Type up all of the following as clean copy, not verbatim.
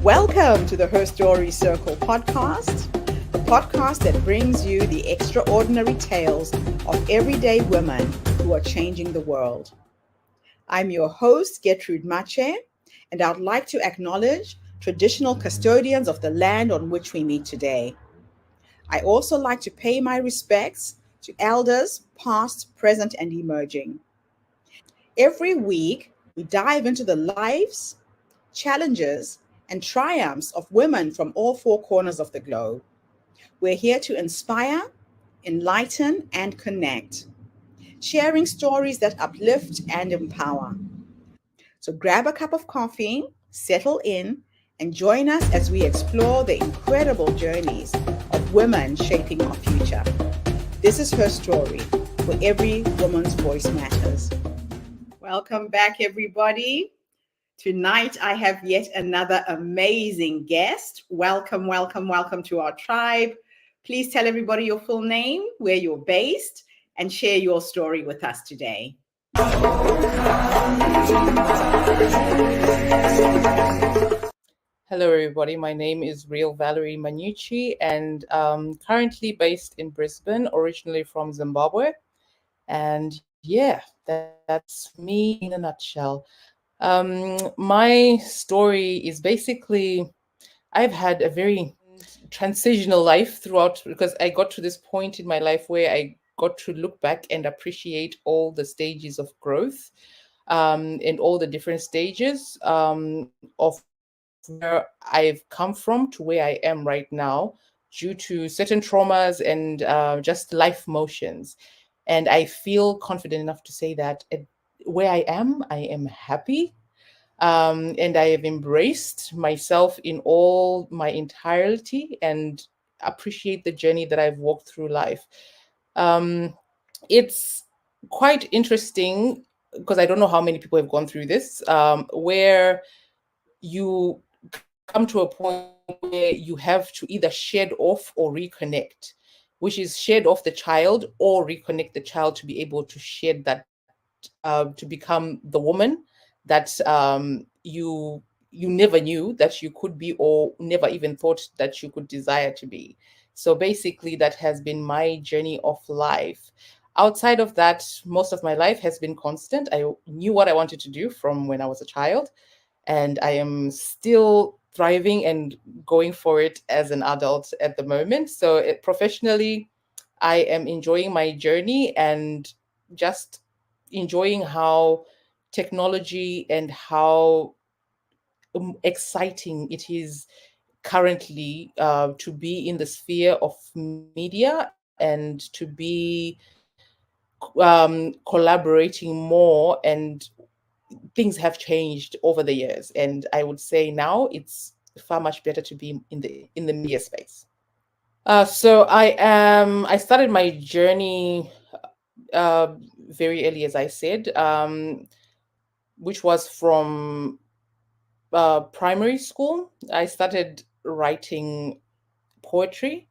Welcome to the Her Story Circle podcast, the podcast that brings you the extraordinary tales of everyday women who are changing the world. I'm your host, Gertrude Mache, and I'd like to acknowledge traditional custodians of the land on which we meet today. I also like to pay my respects to elders, past, present, and emerging. Every week, we dive into the lives, challenges, and triumphs of women from all four corners of the globe. We're here to inspire, enlighten, and connect, sharing stories that uplift and empower. So grab a cup of coffee, settle in, and join us as we explore the incredible journeys of women shaping our future. This is Her Story, where every woman's voice matters. Welcome back, everybody. Tonight, I have yet another amazing guest. Welcome, welcome, welcome to our tribe. Please tell everybody your full name, where you're based, and share your story with us today. Hello, everybody. My name is Real Valery Manyuchi, and currently based in Brisbane, originally from Zimbabwe. And yeah, that's me in a nutshell. My story is basically I've had a very transitional life throughout because I got to this point in my life where I got to look back and appreciate all the stages of growth and all the different stages of where I've come from to where I am right now due to certain traumas and just life motions. And I feel confident enough to say that where I am happy. And I have embraced myself in all my entirety and appreciate the journey that I've walked through life. Um, it's quite interesting because I don't know how many people have gone through this, where you come to a point where you have to either shed off or reconnect, which is shed off the child or reconnect the child to be able to shed that, to become the woman that you never knew that you could be or never even thought that you could desire to be. So basically, that has been my journey of life. Outside of that, most of my life has been constant. I knew what I wanted to do from when I was a child, and I am still thriving and going for it as an adult at the moment. So professionally, I am enjoying my journey and just enjoying how technology and how exciting it is currently to be in the sphere of media and to be collaborating more, and things have changed over the years, and I would say now it's far much better to be in the media space. So I started my journey uh, very early, as I said, which was from primary school. I started writing poetry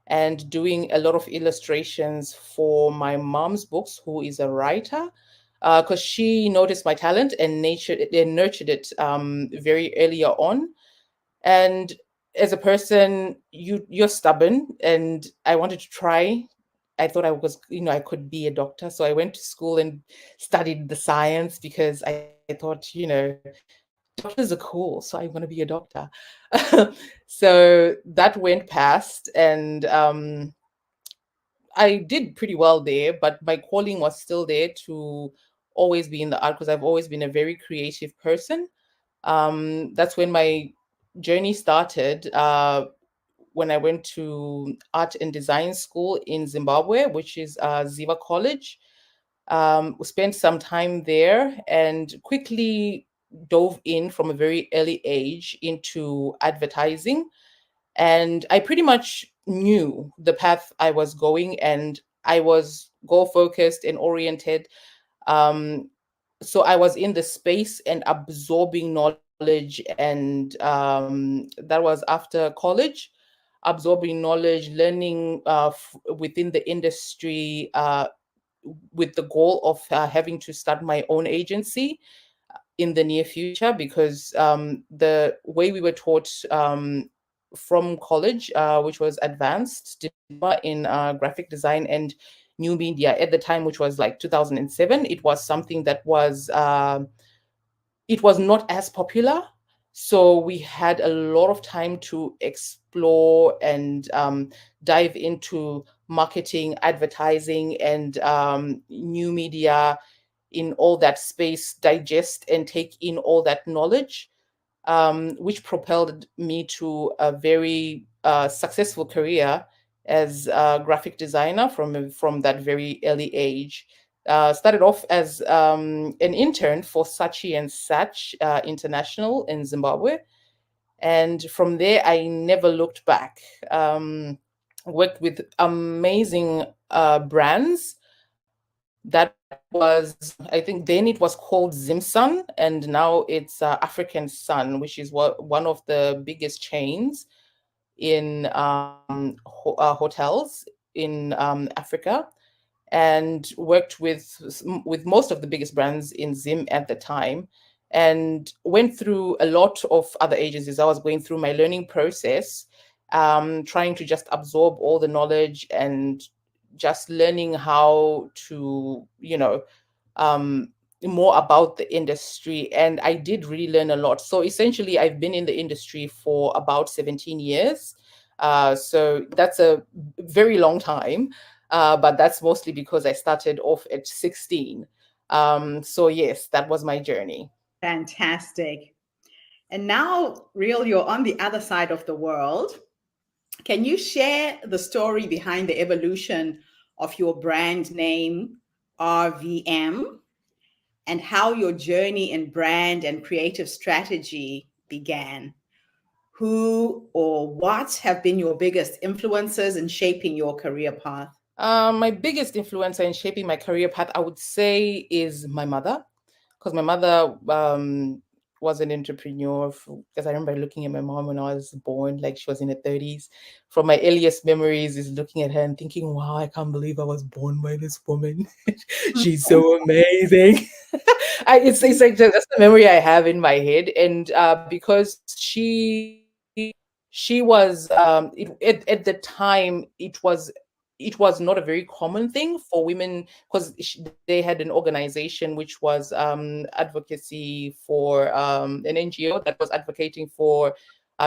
and doing a lot of illustrations for my mom's books, who is a writer, because she noticed my talent and nurtured it very earlier on. And as a person, you're stubborn, and I wanted to try. I thought I was, I could be a doctor, so I went to school and studied the science because I thought, doctors are cool, so I'm going to be a doctor. So that went past, and I did pretty well there, but my calling was still there to always be in the art because I've always been a very creative person. That's when my journey started, when I went to art and design school in Zimbabwe, which is Ziva College. We spent some time there and quickly dove in from a very early age into advertising. And I pretty much knew the path I was going, and I was goal focused and oriented. Um, so I was in the space and absorbing knowledge, and that was after college, absorbing knowledge, learning within the industry, with the goal of having to start my own agency. in the near future, because the way we were taught from college, which was advanced diploma in graphic design and new media at the time, which was like 2007, it was something that was it was not as popular. So we had a lot of time to explore and dive into marketing, advertising, and new media, in all that space, digest and take in all that knowledge, which propelled me to a very successful career as a graphic designer from that very early age. Started off as an intern for Saatchi and Satch International in Zimbabwe, and from there I never looked back. Worked with amazing brands. That was, I think then it was called Zimsun, and now it's African Sun, which is one of the biggest chains in hotels in Africa, and worked with most of the biggest brands in Zim at the time, and went through a lot of other agencies. I was going through my learning process, trying to just absorb all the knowledge and just learning how to, um, more about the industry. And I did really learn a lot. So essentially, I've been in the industry for about 17 years. So that's a very long time. But that's mostly because I started off at 16. So yes, that was my journey. Fantastic. And now, Real, you're on the other side of the world. Can you share the story behind the evolution of your brand name, RVM, and how your journey in brand and creative strategy began? Who or what have been your biggest influences in shaping your career path? My biggest influencer in shaping my career path, I would say, is my mother, because my mother was an entrepreneur. Because I remember looking at my mom when I was born, like she was in her 30s. From my earliest memories, is looking at her and thinking, "Wow, I can't believe I was born by this woman. She's so amazing." It's like that's the memory I have in my head, and because she was at the time it was not a very common thing for women, because they had an organization which was advocacy for an NGO that was advocating for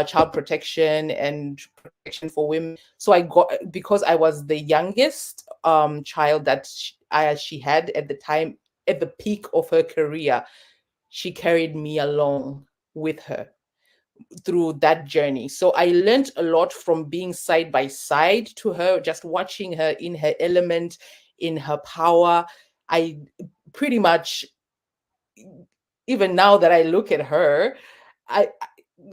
child protection and protection for women. So I got, because I was the youngest child that she had at the time, at the peak of her career, she carried me along with her through that journey. So I learned a lot from being side by side to her, just watching her in her element, in her power. I pretty much, even now that I look at her,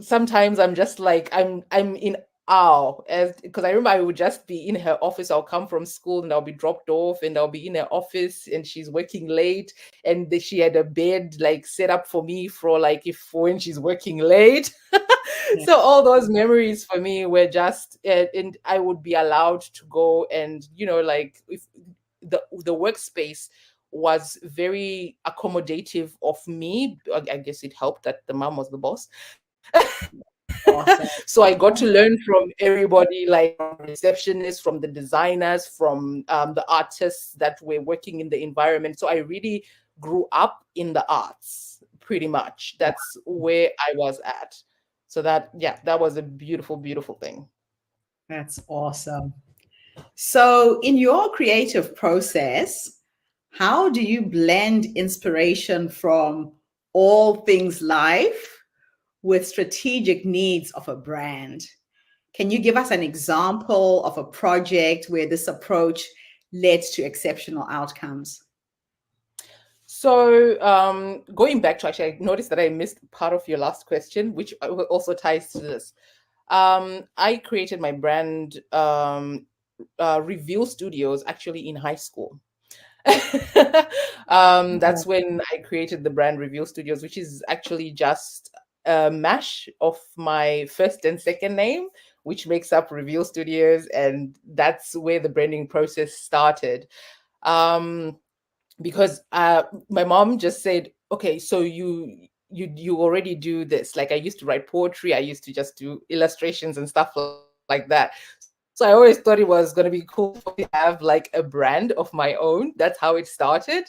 sometimes I'm just like I'm in awe, as because I remember I would just be in her office. I'll come from school and I'll be dropped off and I'll be in her office and she's working late, and she had a bed like set up for me for like if when she's working late. Yeah. So all those memories for me were just and I would be allowed to go, and like if the workspace was very accommodative of me. I guess it helped that the mom was the boss. Awesome. So I got to learn from everybody, like from the receptionists, from the designers, from the artists that were working in the environment. So I really grew up in the arts, pretty much. That's where I was at. So that, yeah, that was a beautiful, beautiful thing. That's awesome. So, in your creative process, how do you blend inspiration from all things life with strategic needs of a brand? Can you give us an example of a project where this approach led to exceptional outcomes? So going back to, actually, I noticed that I missed part of your last question, which also ties to this. I created my brand, Reveal Studios, actually in high school. That's when I created the brand Reveal Studios, which is actually just a mash of my first and second name, which makes up Reveal Studios, and that's where the branding process started. Um, because my mom just said, okay, so you already do this. Like I used to write poetry, I used to just do illustrations and stuff like that. So I always thought it was going to be cool for me to have like a brand of my own. That's how it started.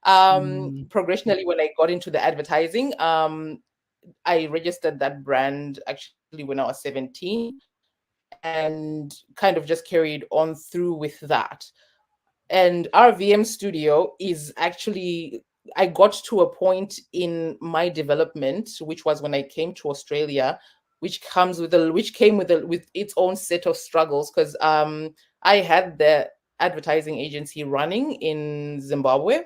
Mm, Progressionally, when I got into the advertising, I registered that brand actually when I was 17 and kind of just carried on through with that. And our VM studio is actually, I got to a point in my development, which was when I came to Australia, which came with with its own set of struggles because I had the advertising agency running in Zimbabwe,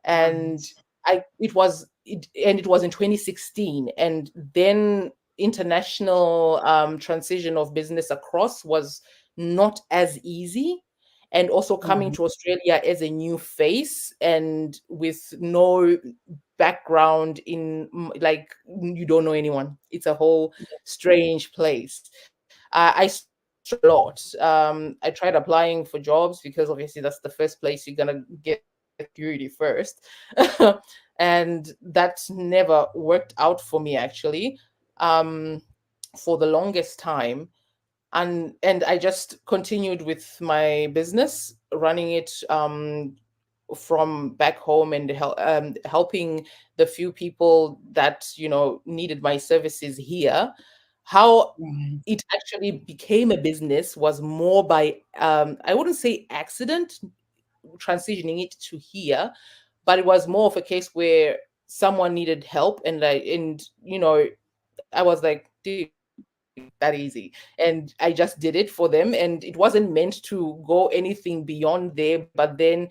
and right. it was in 2016, and then international transition of business across was not as easy, and also coming Mhm. to Australia as a new face and with no background in like you don't know anyone. It's a whole strange place. I struggled a lot. I tried applying for jobs because obviously that's the first place you're gonna get security first, and that never worked out for me actually, um, for the longest time. And I just continued with my business, running it from back home and helping the few people that needed my services here. How Right. it actually became a business was more by I wouldn't say accident transitioning it to here, but it was more of a case where someone needed help, and I was like, dude, that easy. And I just did it for them. And it wasn't meant to go anything beyond there. But then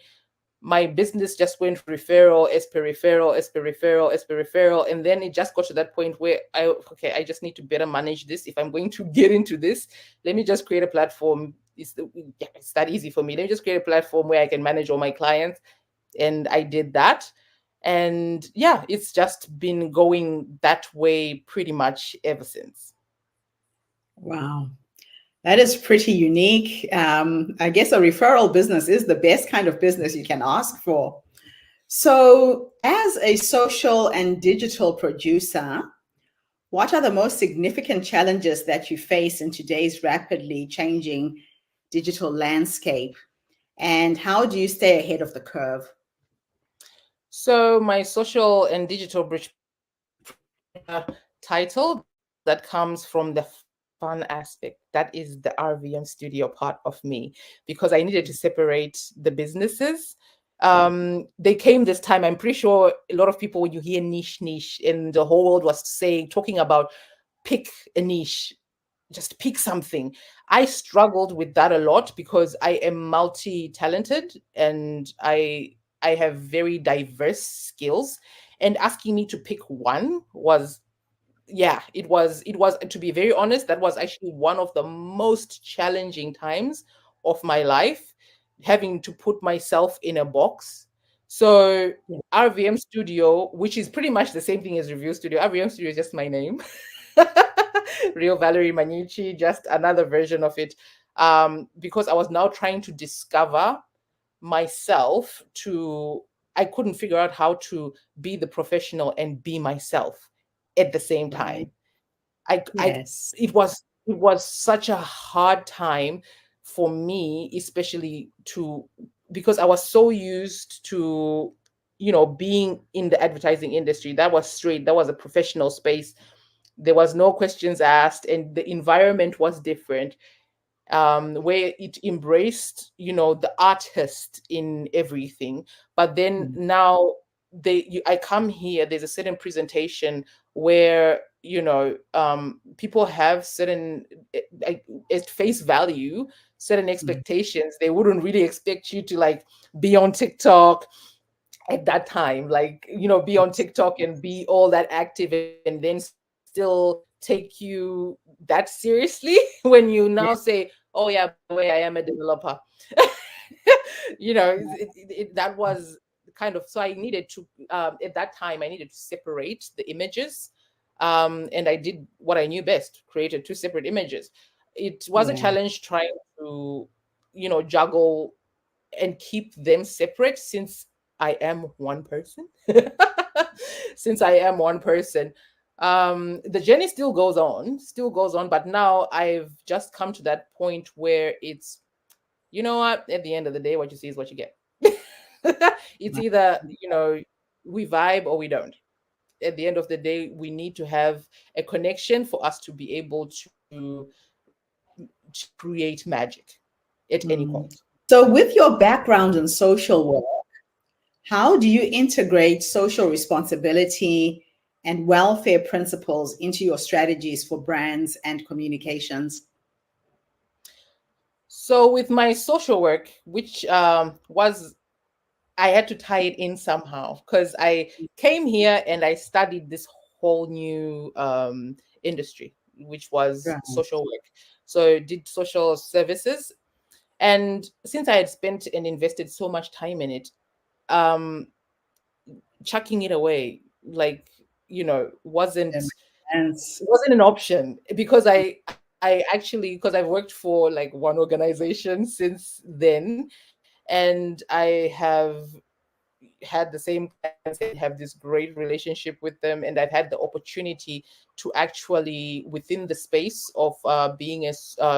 my business just went referral, as per referral, as per referral, as per referral. And then it just got to that point where okay, I just need to better manage this. If I'm going to get into this, let me just create a platform. Yeah, it's that easy for me. Let me just create a platform where I can manage all my clients. And I did that. And yeah, it's just been going that way pretty much ever since. Wow. That is pretty unique. I guess a referral business is the best kind of business you can ask for. So, as a social and digital producer, what are the most significant challenges that you face in today's rapidly changing digital landscape? And how do you stay ahead of the curve? So my social and digital bridge title that comes from the fun aspect. That is the RVM studio part of me, because I needed to separate the businesses. They came this time. I'm pretty sure a lot of people, when you hear niche, and the whole world was saying, talking about pick a niche, just pick something. I struggled with that a lot because I am multi-talented, and I have very diverse skills. And asking me to pick one was, yeah, it was, to be very honest, that was actually one of the most challenging times of my life, having to put myself in a box. So Yeah. RVM studio, which is pretty much the same thing as review studio, RVM studio is just my name. Real Valery Manyuchi, just another version of it, because I was now trying to discover myself. To I couldn't figure out how to be the professional and be myself at the same Right. time. I Yes. it was such a hard time for me, especially to because I was so used to being in the advertising industry. That was straight. That was a professional space. There was no questions asked, and the environment was different, where it embraced, the artist in everything. But then Mm, now I come here. There's a certain presentation where people have certain, at face value, certain mm, expectations. They wouldn't really expect you to like be on TikTok at that time, like be on yes. TikTok and be all that active, and then still take you that seriously when you now Yeah. say, oh yeah, by the way, I am a developer. That was kind of, so I needed to, at that time I needed to separate the images, and I did what I knew best, created two separate images. It was a Yeah. challenge trying to juggle and keep them separate, since I am one person. since I am one person. The journey still goes on, but now I've just come to that point where it's, you know what, at the end of the day, what you see is what you get. It's either, we vibe or we don't. At the end of the day, we need to have a connection for us to be able to create magic at any Mm. point. So, with your background in social work, how do you integrate social responsibility and welfare principles into your strategies for brands and communications? So with my social work, which was, I had to tie it in somehow because I came here and I studied this whole new industry, which was Right. social work. So did social services, and since I had spent and invested so much time in it, um, chucking it away, like, That wasn't makes sense. wasn't an option because I actually, because I've worked for like one organization since then, and I have had the same clients and have this great relationship with them, and I've had the opportunity to actually, within the space of being a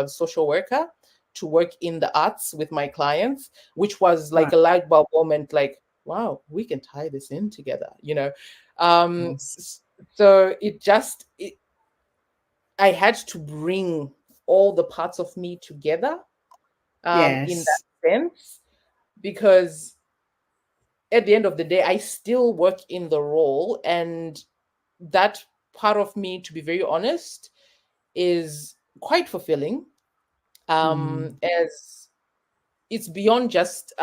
social worker, to work in the arts with my clients, which was Right. like a light bulb moment, like, wow, we can tie this in together. um Yes. so I had to bring all the parts of me together, in that Yes. sense, because at the end of the day, I still work in the role, and that part of me, to be very honest, is quite fulfilling. Mm. As it's beyond just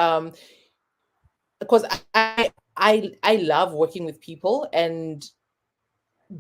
because I love working with people, and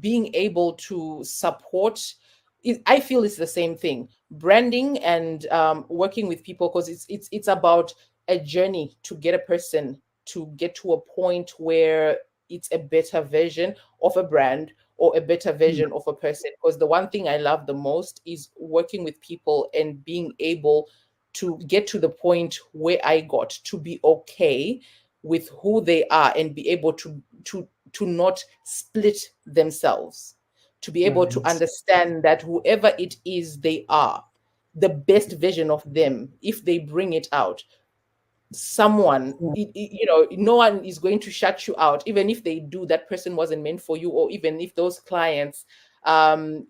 being able to support it, I feel it's the same thing, branding and working with people, because it's about a journey to get a person to get to a point where it's a better version of a brand or a better Mm. version of a person. Because the one thing I love the most is working with people and being able to get to the point where I got, to be okay with who they are and be able to not split themselves, to be able to Right. understand that whoever it is they are, the best version of them, if they bring it out, someone, Yeah. no one is going to shut you out. Even if they do, that person wasn't meant for you, or even if those clients, um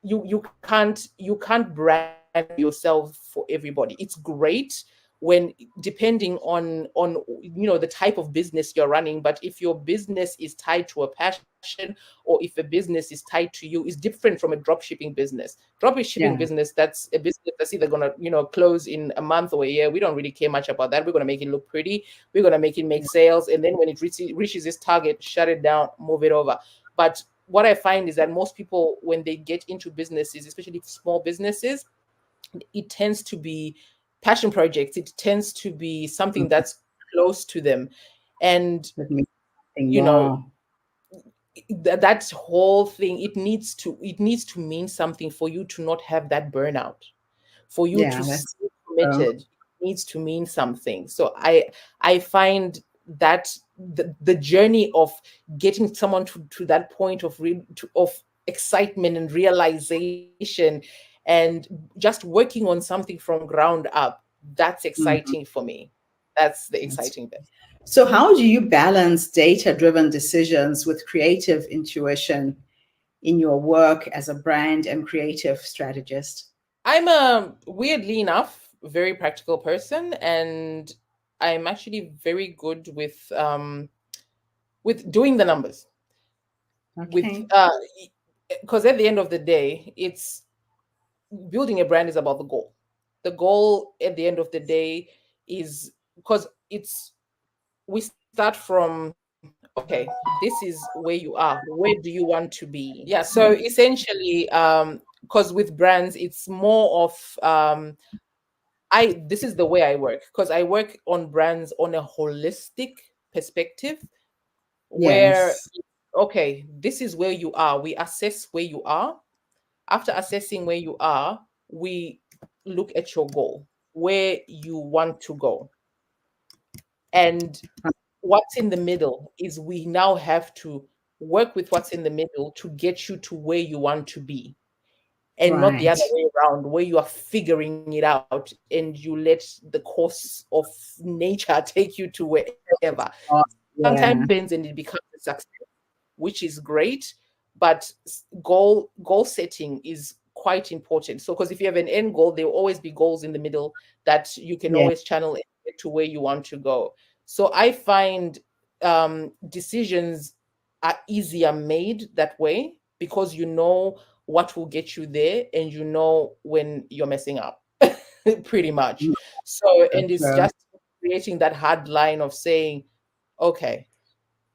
you can't brand yourself for everybody. It's great when, depending on the type of business you're running, but if your business is tied to a passion, or if a business is tied to you, is different from a drop shipping business. Drop shipping Yeah. business, that's a business that's either going to close in a month or a year. We don't really care much about that. We're going to make it look pretty, we're going to make it make sales, and then when it reaches its target, shut it down, move it over. But what I find is that most people, when they get into businesses, especially small businesses, it tends to be passion projects. It tends to be something Mm. that's close to them. And, That makes sense. you know, Wow. that whole thing, it needs to mean something for you to not have that burnout, for you to Yeah, stay that's true. committed. It needs to mean something. So I find that the journey of getting someone to that point of of excitement and realization, and just working on something from ground up, that's Mhm. exciting for me. That's the That's exciting bit. So, how do you balance data driven decisions with creative intuition in your work as a brand and creative strategist? I'm a, weirdly enough, very practical person, and I'm actually very good with doing the numbers. With Okay. because at the end of the day, it's, building a brand is about the goal. The goal at the end of the day is, because it's, we start from, okay, this is where you are, where do you want to be? Yeah, so essentially, because with brands it's more of, I this is the way I work, because I work on brands on a holistic perspective, where, Yes. okay, this is where you are, we assess where you are. After assessing where you are, we look at your goal, where you want to go. And what's in the middle is we now have to work with what's in the middle to get you to where you want to be, and not the Right. other way around, where you are figuring it out and you let the course of nature take you to wherever. Oh, Sometimes it yeah. bends and it becomes a success, which is great. But goal setting is quite important. So, because if you have an end goal, there will always be goals in the middle that you can Yeah. always channel and get to where you want to go. So, I find decisions are easier made that way, because you know what will get you there and you know when you're messing up, pretty much. Mm, So, so and it's true. just creating that hard line of saying, okay,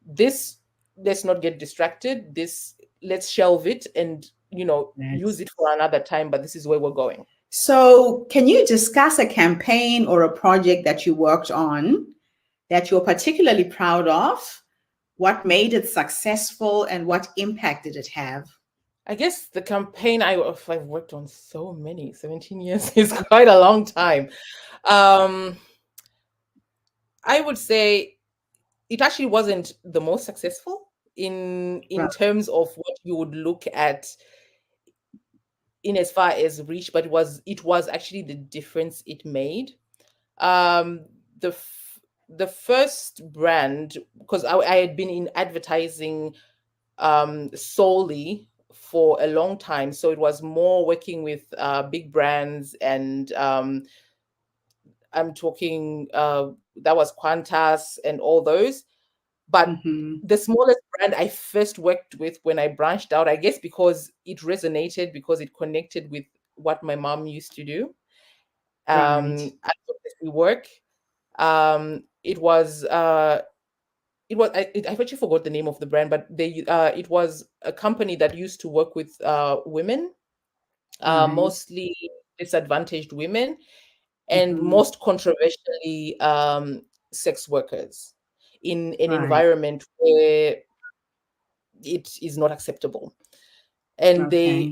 this, let's not get distracted, this, let's shelve it and use Yes. it for another time, but this is where we're going. So, can you discuss a campaign or a project that you worked on that you're particularly proud of? What made it successful and what impact did it have? I guess the campaign I've worked on so many, 17 years is quite a long time. um I would say it actually wasn't the most successful in Right. terms of what you would look at in as far as reach, but it was actually the difference it made. um the first brand, because I had been in advertising solely for a long time, so it was more working with big brands, and I'm talking that was Qantas and all those. But Mm-hmm. the smallest brand I first worked with when I branched out, I guess because it resonated, because it connected with what my mom used to do, Right. advocacy work. I've actually forgot the name of the brand, but it was a company that used to work with women, Right. mostly disadvantaged women, and Mm-hmm. most controversially, sex workers, in an Right. environment where it is not acceptable. And Okay. they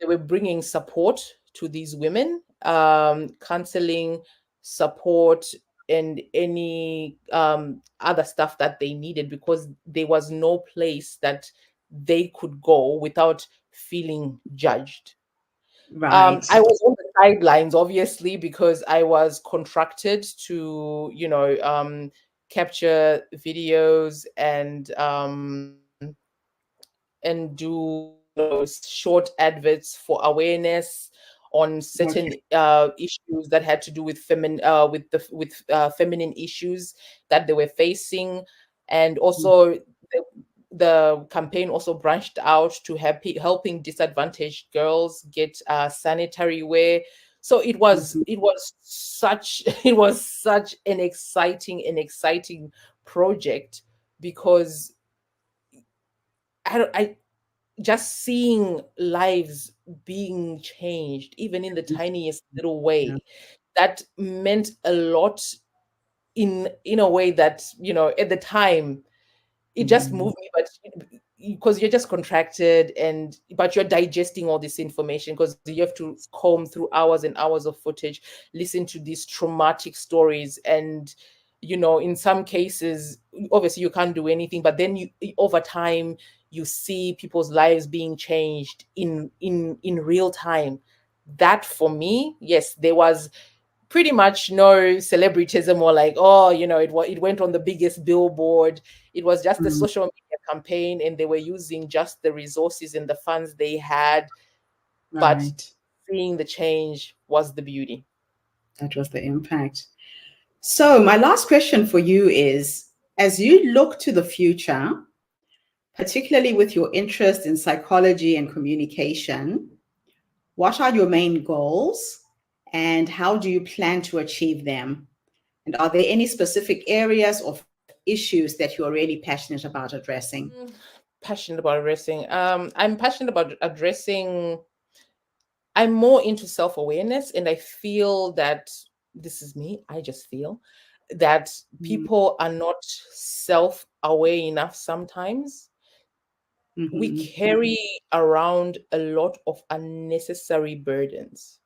were bringing support to these women, counseling, support, and any other stuff that they needed, because there was no place that they could go without feeling judged. Right. I was on the sidelines, obviously, because I was contracted to, capture videos and do, short adverts for awareness on certain Okay. issues that had to do with feminine issues that they were facing. And also the campaign also branched out to helping disadvantaged girls get sanitary wear. So Mm-hmm. it was such it was such an exciting project, because I just seeing lives being changed, even in the tiniest little Yeah. way, that meant a lot, in a way that, at the time, it just Mm-hmm. moved me. But because you're just contracted, but you're digesting all this information, because you have to comb through hours and hours of footage, listen to these traumatic stories, and in some cases, obviously you can't do anything, but then over time, you see people's lives being changed in real time. That, for me, yes, there was pretty much no celebritism, or like, oh, it went on the biggest billboard. It was just a Mm, social media campaign, and they were using just the resources and the funds they had. But right. seeing the change was the beauty. That was the impact. So, my last question for you is, as you look to the future, particularly with your interest in psychology and communication, what are your main goals and how do you plan to achieve them? And are there any specific areas of issues that you're really passionate about addressing? Mm, Passionate about addressing. I'm passionate about addressing. I'm more into self awareness, and I feel that, this is me. I just feel that Mm, people are not self aware enough sometimes. We mhm, carry around a lot of unnecessary burdens.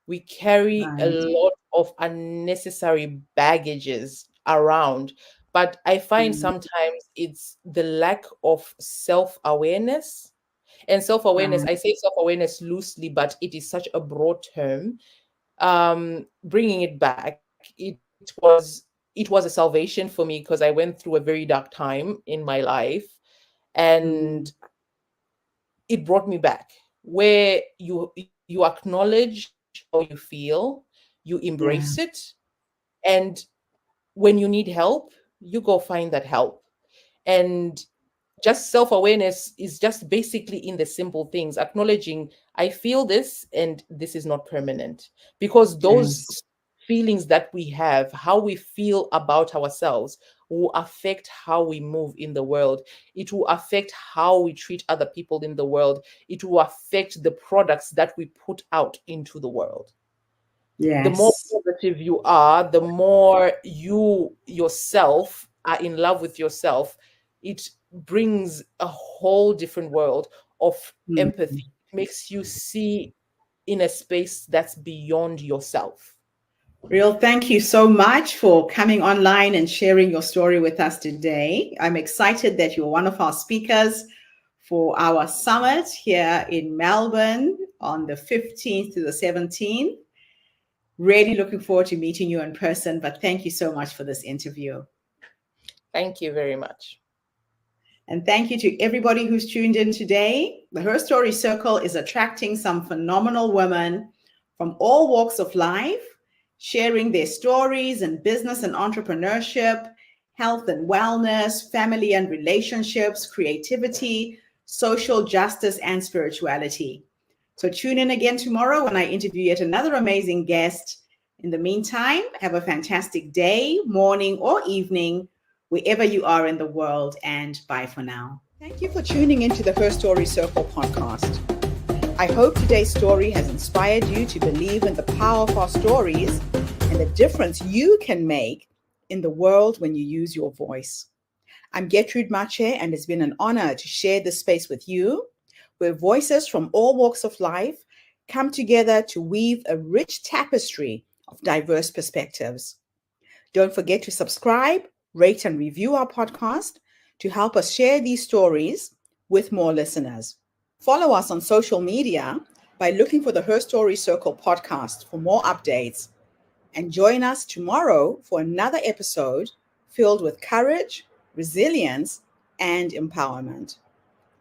We carry a right. lot of unnecessary baggages around. But I find Mm. sometimes it's the lack of self-awareness. And self-awareness, Right. I say self-awareness loosely, but it is such a broad term. Bringing it back, it was a salvation for me because I went through a very dark time in my life, and Mm. it brought me back where you acknowledge how you feel, you embrace Yeah. it, and when you need help, you go find that help. And just self-awareness is just basically in the simple things, acknowledging I feel this and this is not permanent, because those Yes. feelings that we have, how we feel about ourselves, will affect how we move in the world. It will affect how we treat other people in the world. It will affect the products that we put out into the world. The more Yes. positive you are, the more you yourself are in love with yourself, it brings a whole different world of Mm. empathy. It makes you see in a space that's beyond yourself. Real, thank you so much for coming online and sharing your story with us today. I'm excited that you're one of our speakers for our summit here in Melbourne on the 15th to the 17th. Really looking forward to meeting you in person, but thank you so much for this interview. Thank you very much. And thank you to everybody who's tuned in today. The Her Story Circle is attracting some phenomenal women from all walks of life, sharing their stories in business and entrepreneurship, health and wellness, family and relationships, creativity, social justice, and spirituality. So tune in again tomorrow when I interview yet another amazing guest. In the meantime, have a fantastic day, morning, or evening, wherever you are in the world, and bye for now. Thank you for tuning into the Her Story Circle podcast. I hope today's story has inspired you to believe in the power of our stories and the difference you can make in the world when you use your voice. I'm Gertrude Mache, and it's been an honor to share this space with you, where voices from all walks of life come together to weave a rich tapestry of diverse perspectives. Don't forget to subscribe, rate, and review our podcast to help us share these stories with more listeners. Follow us on social media by looking for the Her Story Circle podcast for more updates. And join us tomorrow for another episode filled with courage, resilience, and empowerment.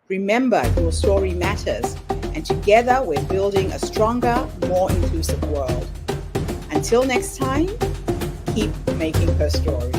Remember, your story matters, and together we're building a stronger, more inclusive world. Until next time, keep making her story.